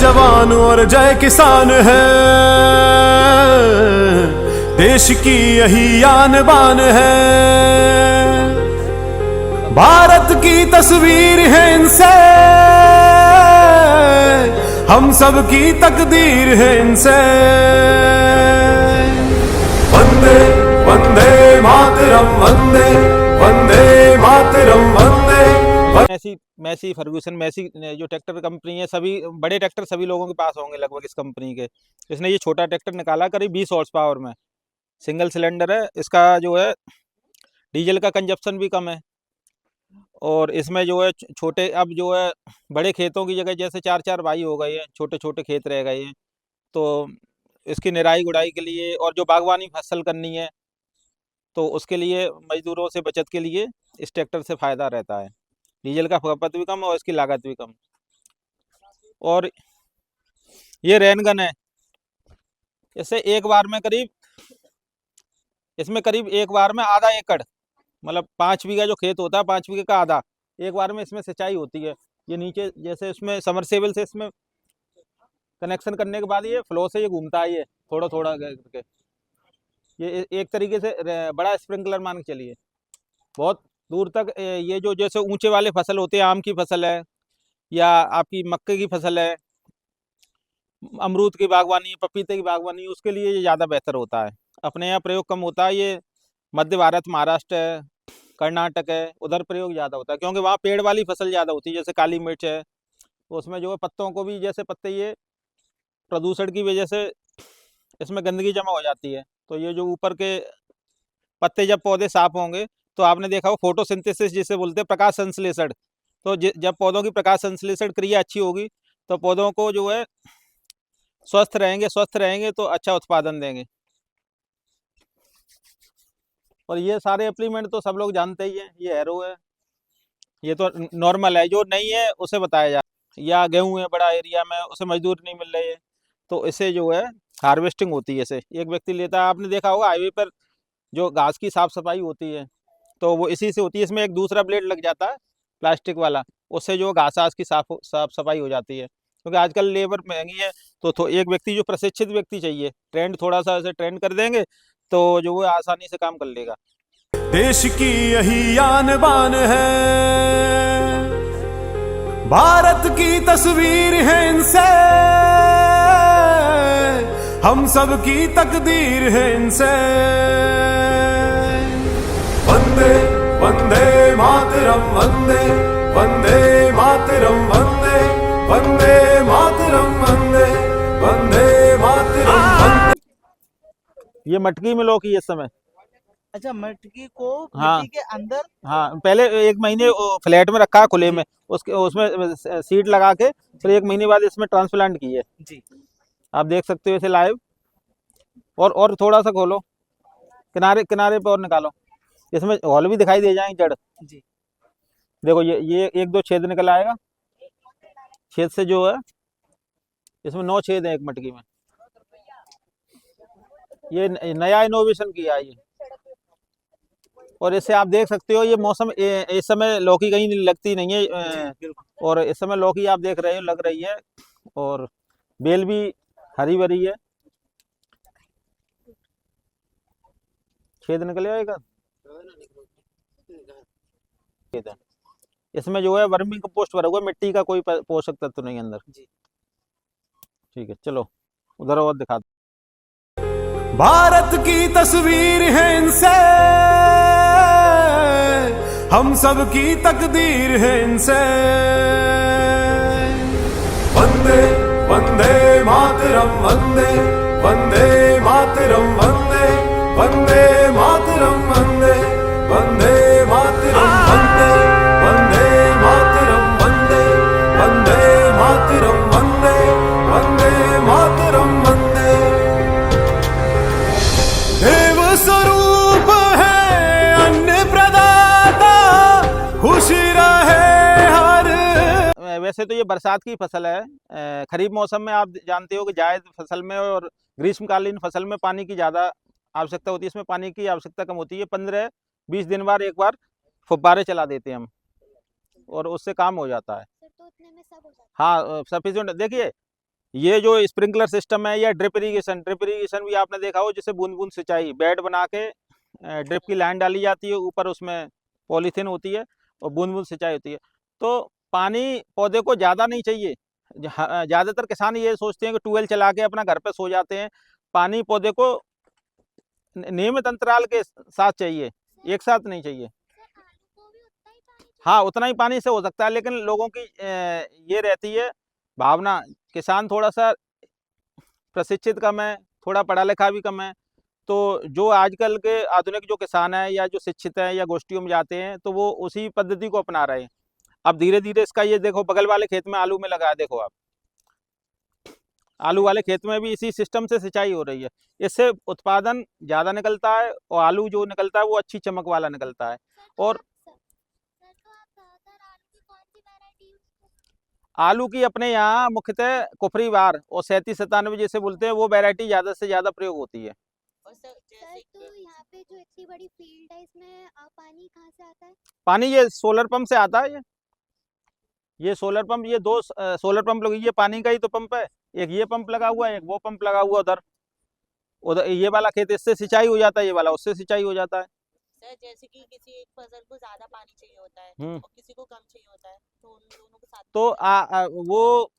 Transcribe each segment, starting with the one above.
जवान और जय किसान है, देश की यही आन बान है। भारत की तस्वीर है इनसे, हम सब की तकदीर है इनसे। वंदे वंदे मातरम, वंदे वंदे मातरम, वंदे। मैसी फर्गूसन मैसी जो ट्रैक्टर कंपनी है, सभी बड़े ट्रैक्टर सभी लोगों के पास होंगे लगभग इस कंपनी के। इसने ये छोटा ट्रैक्टर निकाला करीब 20 हॉर्स पावर में, सिंगल सिलेंडर है। इसका जो है डीजल का कंजप्शन भी कम है, और इसमें जो है छोटे, अब जो है बड़े खेतों की जगह जैसे 4-4 भाई हो गए हैं, छोटे छोटे खेत रह गए हैं, तो इसकी निराई गुड़ाई के लिए और जो बागवानी फसल करनी है तो उसके लिए मजदूरों से बचत के लिए इस ट्रैक्टर से फ़ायदा रहता है। डीजल का खपत भी कम और इसकी लागत भी कम। और ये रेन गन है, इससे एक बार में करीब, इसमें करीब एक बार में आधा एकड़, मतलब 5 बीघा जो खेत होता है 5 बीघे का आधा एक बार में इसमें सिंचाई होती है। ये नीचे जैसे इसमें समरसेबल से इसमें कनेक्शन करने के बाद ये फ्लो से ये घूमता है, ये थोड़ा थोड़ा करके, ये एक तरीके से बड़ा स्प्रिंकलर मान के चलिए। बहुत दूर तक ये जो जैसे ऊंचे वाले फसल होते हैं, आम की फसल है या आपकी मक्के की फसल है, अमरूद की बागवानी, पपीते की बागवानी, उसके लिए ये ज़्यादा बेहतर होता है। अपने यहाँ प्रयोग कम होता है, ये मध्य भारत, महाराष्ट्र है, कर्नाटक है, उधर प्रयोग ज़्यादा होता है क्योंकि वहाँ पेड़ वाली फसल ज़्यादा होती है। जैसे काली मिर्च है, तो उसमें जो है पत्तों को भी, जैसे पत्ते ये प्रदूषण की वजह से इसमें गंदगी जमा हो जाती है, तो ये जो ऊपर के पत्ते जब पौधे साफ होंगे तो आपने देखा हो फोटोसिंथेसिस जिसे बोलते हैं, प्रकाश संश्लेषण। तो जब पौधों की प्रकाश संश्लेषण क्रिया अच्छी होगी तो पौधों को जो है स्वस्थ रहेंगे तो अच्छा उत्पादन देंगे। और ये सारे एप्लीमेंट तो सब लोग जानते ही हैं। ये एरो है, ये तो नॉर्मल है, जो नहीं है उसे बताया जा, या गेहूं है बड़ा एरिया में, उसे मजदूर नहीं मिल रही है, तो इसे जो है हार्वेस्टिंग होती है। इसे एक व्यक्ति लेता है, आपने देखा होगा हाईवे पर जो घास की साफ सफाई होती है तो वो इसी से होती है। इसमें एक दूसरा ब्लेड लग जाता है प्लास्टिक वाला, उससे जो घास की साफ साफ सफाई हो जाती है। क्योंकि आजकल लेबर महंगी है, तो एक व्यक्ति जो प्रशिक्षित व्यक्ति चाहिए, ट्रेंड थोड़ा सा ऐसे ट्रेंड कर देंगे तो जो वो आसानी से काम कर लेगा। देश की यही आन बान है, भारत की तस्वीर है इनसे, हम सब की तकदीर है इनसे। वंदे वंदे मातरम, वंदे वंदे मातरम, वंदे वंदे मातरम, वंदे वंदे मातरम, वंदे। ये मटकी में लौकी इस समय। अच्छा, मटकी को हाँ, मिट्टी के अंदर। हाँ, पहले 1 महीने फ्लैट में रखा खुले में, उसके उसमें सीड लगा के फिर 1 महीने बाद इसमें ट्रांसप्लांट की है जी। आप देख सकते हो इसे लाइव। और थोड़ा सा खोलो, किनारे किनारे पे और निकालो, इसमें हॉल भी दिखाई दे जाएंगे जड़। जी। देखो ये 1-2 छेद निकल आएगा, छेद से जो है इसमें 9 छेद है एक मटकी में। ये नया इनोवेशन किया है ये। और इससे आप देख सकते हो ये मौसम, इस समय लौकी कहीं लगती नहीं है, और इस समय लौकी आप देख रहे हो लग रही है, और बेल भी हरी भरी है। छेद निकले आएगा, इसमें जो है वर्मी कंपोस्ट भरा हुआ, मिट्टी का कोई पोषक तत्व नहीं अंदर। ठीक है, चलो उधर और दिखा दो। भारत की तस्वीर है इनसे, हम सब की तकदीर है इनसे। वंदे वंदे मातरम, वंदे वंदे मातरम, वंदे वंदे मातरम, वंदे वंदे मातरम, वंदे वंदे मातरम, वंदे वंदे मातरम, वंदे वंदे मातरम, वंदे। देव स्वरूप है अन्न प्रदाता, खुशी रहे हर। वैसे तो ये बरसात की फसल है, खरीफ मौसम में आप जानते हो कि जायद फसल में और ग्रीष्मकालीन फसल में पानी की ज़्यादा आवश्यकता होती है। इसमें पानी की आवश्यकता कम होती है। 15-20 दिन बाद एक बार फुब्बारे चला देते हैं हम, और उससे काम हो जाता है। तो उतने में सब हो जाता है। हाँ, सफिशिएंट। देखिए ये जो स्प्रिंकलर सिस्टम है या ड्रिप इरीगेशन भी आपने देखा हो, जिसे बूंद बूंद सिंचाई, बेड बना के ड्रिप की लाइन डाली जाती है, ऊपर उसमें पॉलीथीन होती है और बूंद बूंद सिंचाई होती है। तो पानी पौधे को ज़्यादा नहीं चाहिए। ज़्यादातर किसान ये सोचते हैं कि ट्यूबवेल चला के अपना घर पे सो जाते हैं। पानी पौधे को नियमित अंतराल के साथ चाहिए, एक साथ नहीं चाहिए। हाँ, उतना ही पानी से हो सकता है, लेकिन लोगों की ये रहती है भावना, किसान थोड़ा सा प्रशिक्षित कम है, थोड़ा पढ़ा लिखा भी कम है। तो जो आजकल के आधुनिक जो किसान है या जो शिक्षित है या गोष्ठियों में जाते हैं, तो वो उसी पद्धति को अपना रहे हैं। अब धीरे धीरे इसका ये देखो, बगल वाले खेत में आलू में लगा है, देखो आप, आलू वाले खेत में भी इसी सिस्टम से सिंचाई हो रही है। इससे उत्पादन ज़्यादा निकलता है और आलू जो निकलता है वो अच्छी चमक वाला निकलता है। और आलू की अपने यहाँ मुख्यतः कुफरी वार और 3797 जैसे बोलते हैं, वो वैरायटी ज़्यादा से ज़्यादा प्रयोग होती है। और सर तो यहाँ पे जो इतनी बड़ी फील्ड है, इसमें पानी कहाँ से आता है? पानी ये सोलर पंप से आता है। ये सोलर पंप, ये दो सोलर पंप लगी, ये पानी का ही तो पंप है। एक ये पंप लगा हुआ है, एक वो पंप लगा हुआ उधर। उधर ये वाला खेत इससे सिंचाई हो जाता है, ये वाला उससे सिंचाई हो जाता है। सर जैसे कि किसी एक फसल को ज्यादा पानी चाहिए होता है और किसी को कम चाहिए होता है, तो उन दोनों के साथ तो वो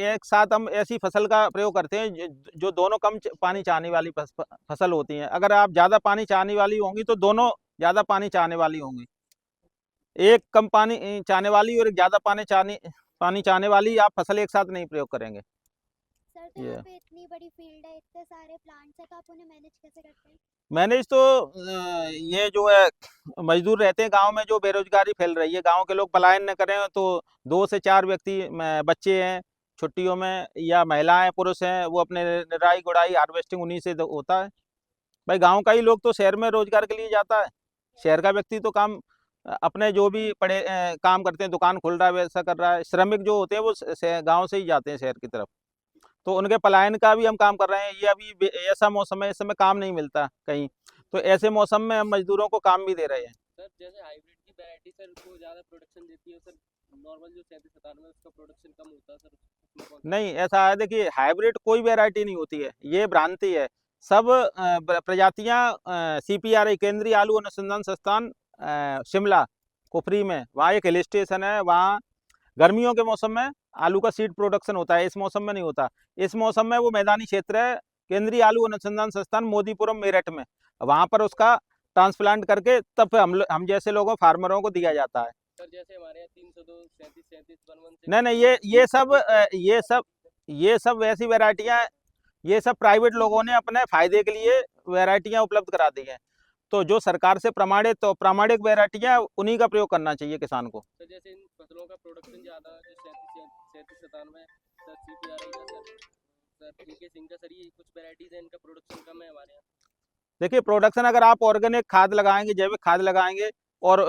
एक साथ हम ऐसी फसल का प्रयोग करते हैं जो दोनों कम पानी चाहने वाली फसल होती हैं। अगर आप ज़्यादा पानी चाहने वाली होंगी तो दोनों ज़्यादा पानी चाहने वाली होंगी। एक कम पानी चाहने वाली और एक ज़्यादा पानी चाहने वाली आप फसल एक साथ नहीं प्रयोग करेंगे। सर तो यहाँ पे इतनी बड़ी फील्ड है, इतने सारे प्लांट्स है, तो आप उन्हें मैनेज कैसे करते हैं? मैनेज तो ये जो है, मजदूर रहते हैं गांव में, जो बेरोजगारी फैल रही है, गांव के लोग पलायन न करें, तो 2 से 4 व्यक्ति, बच्चे हैं छुट्टियों में, या महिलाएं पुरुष हैं, वो अपने निराई गुड़ाई हार्वेस्टिंग उन्हीं से होता है। भाई गांव का ही लोग तो शहर में रोजगार के लिए जाता है। शहर का व्यक्ति तो काम अपने जो भी पड़े काम करते हैं, दुकान खोल रहा है, वैसा कर रहा है। श्रमिक जो होते हैं वो गाँव से ही जाते हैं शहर की तरफ। तो उनके पलायन का भी हम काम कर रहे हैं। ये अभी ऐसा मौसम है, इस समय काम नहीं मिलता कहीं, तो ऐसे मौसम में हम मजदूरों को काम भी दे रहे हैं। सर जैसे हाइब्रिड की वैरायटी सर को ज़्यादा प्रोडक्शन देती है सर, नॉर्मल जो 3797 में उसका प्रोडक्शन कम होता है सर? नहीं, ऐसा है, देखिए हाइब्रिड कोई वैरायटी नहीं होती है, ये भ्रांति है। सब प्रजातियां CPRI केंद्रीय आलू अनुसंधान संस्थान शिमला कुफरी में, वहाँ एक हिल स्टेशन है, वहाँ गर्मियों के मौसम में आलू का सीड प्रोडक्शन होता है, इस मौसम में नहीं होता। इस मौसम में वो मैदानी क्षेत्र है, केंद्रीय आलू अनुसंधान संस्थान मोदीपुरम मेरठ में, वहाँ पर उसका ट्रांसप्लांट करके तब हम जैसे लोगों फार्मरों को दिया जाता है। सर जैसे हमारे यहाँ 302 37 37 नहीं, ये सब वैसी वैरायटियाँ, ये सब प्राइवेट लोगों ने अपने फायदे के लिए वैरायटियाँ उपलब्ध करा दी हैं। तो जो सरकार से प्रमाणित तो प्रामाणिक वैरायटियाँ, उन्हीं का प्रयोग करना चाहिए किसान को। सर जैसे इन फसलों का प्रोडक्शन ज़्यादा है, जो 3797 सर CPRI का सर AK सिंह का सर, ये कुछ वैरायटीज़ हैं इनका प्रोडक्शन कम है हमारे यहाँ। देखिए प्रोडक्शन, अगर आप ऑर्गेनिक खाद लगाएंगे, जैविक खाद लगाएंगे, और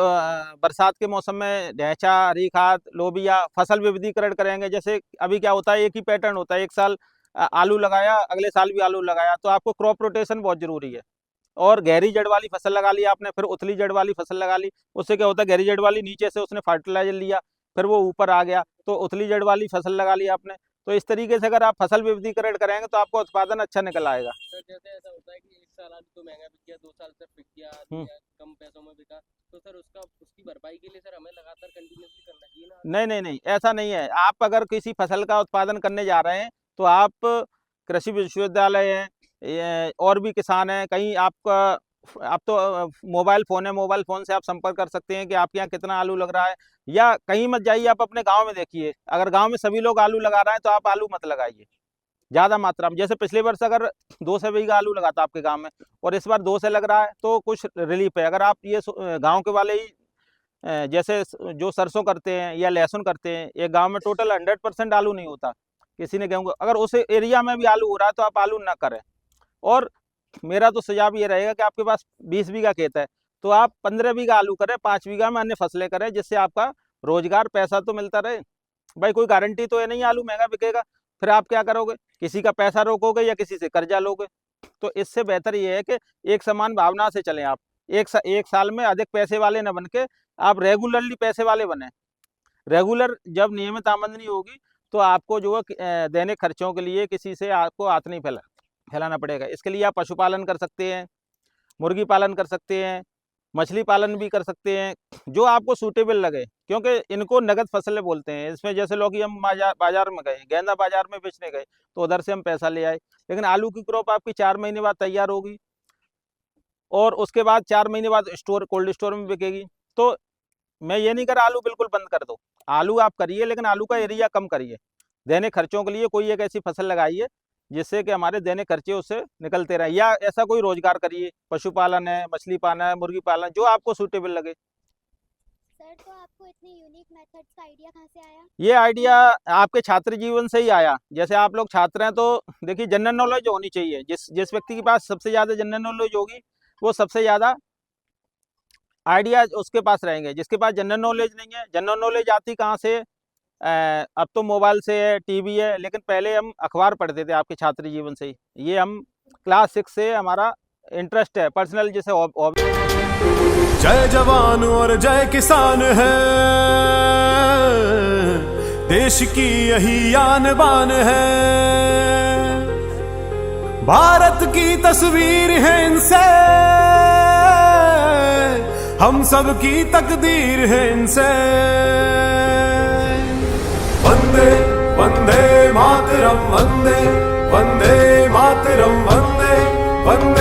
बरसात के मौसम में ढैंचा, हरी खाद, लोबिया, फसल विविधीकरण करेंगे। जैसे अभी क्या होता है, एक ही पैटर्न होता है, एक साल आलू लगाया, अगले साल भी आलू लगाया, तो आपको क्रॉप रोटेशन बहुत जरूरी है। और गहरी जड़ वाली फसल लगा ली आपने, फिर उथली जड़ वाली फसल लगा ली, उससे क्या होता है, गहरी जड़ वाली नीचे से उसने फर्टिलाइजर लिया, फिर वो ऊपर आ गया, तो उथली जड़ वाली फसल लगा ली आपने। तो इस तरीके से अगर आप फसल विविधीकरण करेंगे तो आपका उत्पादन अच्छा निकल आएगा। सर जैसे ऐसा होता है कि एक साल आलू तो महंगा बिक गया, 2 साल तक बिक गया, कम पैसों में बिका, तो सर उसकी भरपाई के लिए सर हमें लगातार कंटिन्यूसली करना चाहिए ना? नहीं, ऐसा नहीं है। आप अगर किसी फसल का उत्पादन करने जा रहे हैं, तो आप कृषि विश्वविद्यालय है, और भी किसान हैं कहीं, आपका आप तो मोबाइल फ़ोन है, मोबाइल फ़ोन से आप संपर्क कर सकते हैं कि आपके यहाँ कितना आलू लग रहा है। या कहीं मत जाइए, आप अपने गांव में देखिए, अगर गांव में सभी लोग आलू लगा रहे हैं तो आप आलू मत लगाइए ज़्यादा मात्रा में। जैसे पिछले वर्ष अगर 2 से बीघा आलू लगा था आपके गांव में, और इस बार 2 से लग रहा है, तो कुछ रिलीफ है। अगर आप ये गाँव के वाले ही जैसे जो सरसों करते हैं या लहसुन करते हैं, एक गाँव में टोटल 100% आलू नहीं होता, किसी ने गेहूँ, अगर उस एरिया में भी आलू हो रहा है तो आप आलू ना करें। और मेरा तो सुझाव ये रहेगा कि आपके पास 20 बीघा खेत है, तो आप 15 बीघा आलू करें, 5 बीघा में अन्य फसलें करें, जिससे आपका रोजगार, पैसा तो मिलता रहे। भाई कोई गारंटी तो है नहीं आलू महंगा बिकेगा, फिर आप क्या करोगे, किसी का पैसा रोकोगे या किसी से कर्जा लोगे। तो इससे बेहतर ये है कि एक समान भावना से चलें आप। एक साल में अधिक पैसे वाले न बन के आप रेगुलरली पैसे वाले बने। रेगुलर जब नियमित आमदनी होगी तो आपको जो है दैनिक खर्चों के लिए किसी से आपको हाथ नहीं फैलाना पड़ेगा। इसके लिए आप पशुपालन कर सकते हैं, मुर्गी पालन कर सकते हैं, मछली पालन भी कर सकते हैं, जो आपको सूटेबल लगे, क्योंकि इनको नगद फसलें बोलते हैं। इसमें जैसे लोग कि हम बाजार में गए, गेंदा बाजार में बेचने गए तो उधर से हम पैसा ले आए, लेकिन आलू की क्रॉप आपकी 4 महीने बाद तैयार होगी और उसके बाद 4 महीने बाद कोल्ड स्टोर में बिकेगी। तो मैं ये नहीं कर आलू बिल्कुल बंद कर दो, आलू आप करिए, लेकिन आलू का एरिया कम करिए। दैनिक खर्चों के लिए कोई एक ऐसी फसल लगाइए जिससे कि हमारे दैनिक खर्चे उससे निकलते रहे, या ऐसा कोई रोजगार करिए, पशुपालन है, मछली पालन है, मुर्गी पालन, जो आपको सूटेबल लगे। सर, तो आपको इतने यूनिक मेथड्स का आइडिया कहाँ से आया? ये आइडिया आपके छात्र जीवन से ही आया। जैसे आप लोग छात्र हैं तो देखिए जनरल नॉलेज होनी चाहिए। जिस व्यक्ति के पास सबसे ज़्यादा जनरल नॉलेज होगी वो सबसे ज़्यादा आइडिया उसके पास रहेंगे। जिसके पास जनरल नॉलेज नहीं है, जनरल नॉलेज आती कहाँ से? अब तो मोबाइल से है, टीवी है, लेकिन पहले हम अखबार पढ़ते थे आपके छात्र जीवन से ही। ये हम क्लास 6 से हमारा इंटरेस्ट है पर्सनल, जैसे जय जवान और जय किसान है, देश की यही आन बान है। भारत की तस्वीर है इनसे, हम सब की तकदीर है इनसे। वंदे वंदे मातरम, वंदे वंदे मातरम, वंदे वंदे